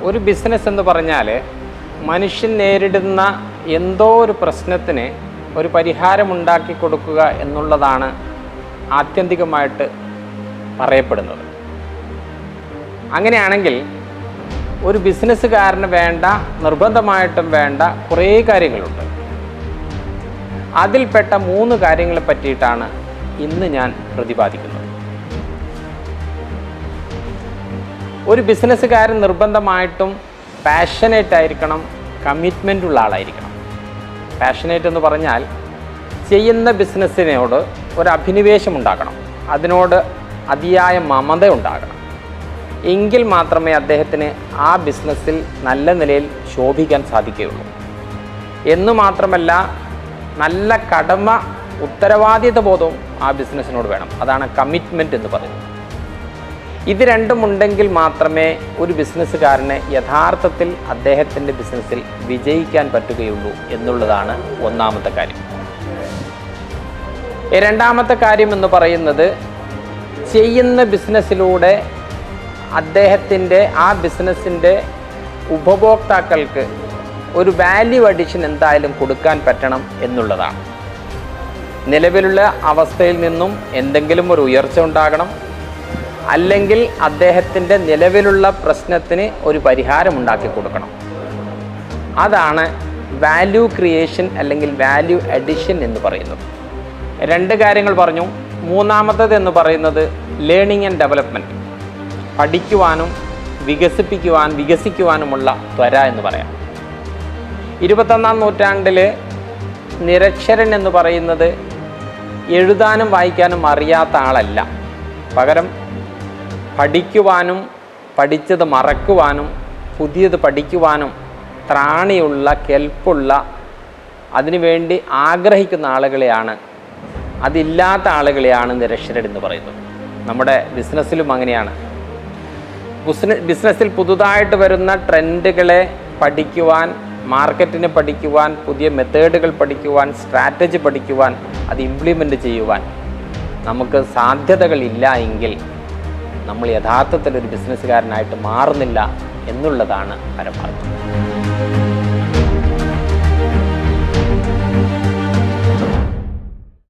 ഒരു ബിസിനസ് എന്ന് പറഞ്ഞാൽ മനുഷ്യൻ നേരിടുന്ന എന്തോ ഒരു പ്രശ്നത്തിന് ഒരു പരിഹാരമുണ്ടാക്കി കൊടുക്കുക എന്നുള്ളതാണ് ആത്യന്തികമായിട്ട് പറയപ്പെടുന്നത്. അങ്ങനെയാണെങ്കിൽ ഒരു ബിസിനസ്സുകാരന് വേണ്ട, നിർബന്ധമായിട്ടും വേണ്ട കുറേ കാര്യങ്ങളുണ്ട്. അതിൽപ്പെട്ട 3 കാര്യങ്ങളെ പറ്റിയിട്ടാണ് ഇന്ന് ഞാൻ പ്രതിപാദിക്കുന്നത്. ഒരു ബിസിനസ്സുകാരൻ നിർബന്ധമായിട്ടും പാഷനേറ്റ് ആയിരിക്കണം, കമ്മിറ്റ്മെൻ്റ് ഉള്ള ആളായിരിക്കണം. പാഷനേറ്റ് എന്ന് പറഞ്ഞാൽ ചെയ്യുന്ന ബിസിനസ്സിനോട് ഒരു അഭിനിവേശം ഉണ്ടാകണം, അതിനോട് അതിയായ മമത ഉണ്ടാകണം. എങ്കിൽ മാത്രമേ അദ്ദേഹത്തിന് ആ ബിസിനസ്സിൽ നല്ല നിലയിൽ ശോഭിക്കാൻ സാധിക്കുകയുള്ളൂ. എന്നു മാത്രമല്ല, നല്ല കടമ ഉത്തരവാദിത്ത ബോധവും ആ ബിസിനസ്സിനോട് വേണം. അതാണ് കമ്മിറ്റ്മെൻറ്റ് എന്ന് പറയുന്നത്. ഇത് രണ്ടും ഉണ്ടെങ്കിൽ മാത്രമേ ഒരു ബിസിനസ്സുകാരന് യഥാർത്ഥത്തിൽ അദ്ദേഹത്തിൻ്റെ ബിസിനസ്സിൽ വിജയിക്കാൻ പറ്റുകയുള്ളൂ എന്നുള്ളതാണ് ഒന്നാമത്തെ കാര്യം. രണ്ടാമത്തെ കാര്യം എന്ന് പറയുന്നത്, ചെയ്യുന്ന ബിസിനസ്സിലൂടെ അദ്ദേഹത്തിൻ്റെ ആ ബിസിനസ്സിൻ്റെ ഉപഭോക്താക്കൾക്ക് ഒരു വാല്യൂ അഡീഷൻ എന്തായാലും കൊടുക്കാൻ പറ്റണം എന്നുള്ളതാണ്. നിലവിലുള്ള അവസ്ഥയിൽ നിന്നും എന്തെങ്കിലും ഒരു ഉയർച്ച ഉണ്ടാകണം, അല്ലെങ്കിൽ അദ്ദേഹത്തിൻ്റെ നിലവിലുള്ള പ്രശ്നത്തിന് ഒരു പരിഹാരം ഉണ്ടാക്കി കൊടുക്കണം. അതാണ് വാല്യൂ ക്രിയേഷൻ അല്ലെങ്കിൽ വാല്യൂ അഡിഷൻ എന്ന് പറയുന്നത്. 2 കാര്യങ്ങൾ പറഞ്ഞു. മൂന്നാമത്തേത് എന്ന് പറയുന്നത് ലേണിംഗ് ആൻഡ് ഡെവലപ്മെൻറ്റ്. പഠിക്കുവാനും വികസിക്കുവാനുമുള്ള ത്വര എന്ന് പറയാം. 21-ാം നൂറ്റാണ്ടിൽ നിരക്ഷരൻ എന്ന് പറയുന്നത് എഴുതാനും വായിക്കാനും അറിയാത്ത ആളല്ല. പകരം പഠിക്കുവാനും പഠിച്ചത് മറക്കുവാനും പുതിയത് പഠിക്കുവാനും ത്രാണിയുള്ള, കെൽപ്പുള്ള, അതിനുവേണ്ടി ആഗ്രഹിക്കുന്ന ആളുകളെയാണ്, അതില്ലാത്ത ആളുകളെയാണ് നിരക്ഷരൻ എന്ന് പറയുന്നത്. നമ്മുടെ ബിസിനസ്സിലും അങ്ങനെയാണ്. ബിസിനസ്സിൽ പുതുതായിട്ട് വരുന്ന ട്രെൻഡുകളെ പഠിക്കുവാൻ, മാർക്കറ്റിനെ പഠിക്കുവാൻ, പുതിയ മെത്തേഡുകൾ പഠിക്കുവാൻ, സ്ട്രാറ്റജി പഠിക്കുവാൻ, അത് ഇംപ്ലിമെൻ്റ് ചെയ്യുവാൻ നമുക്ക് സാധ്യതകളില്ല എങ്കിൽ നമ്മൾ യഥാർത്ഥത്തിൽ ഒരു ബിസിനസ്സുകാരനായിട്ട് മാറുന്നില്ല എന്നുള്ളതാണ് പരമാർത്ഥം.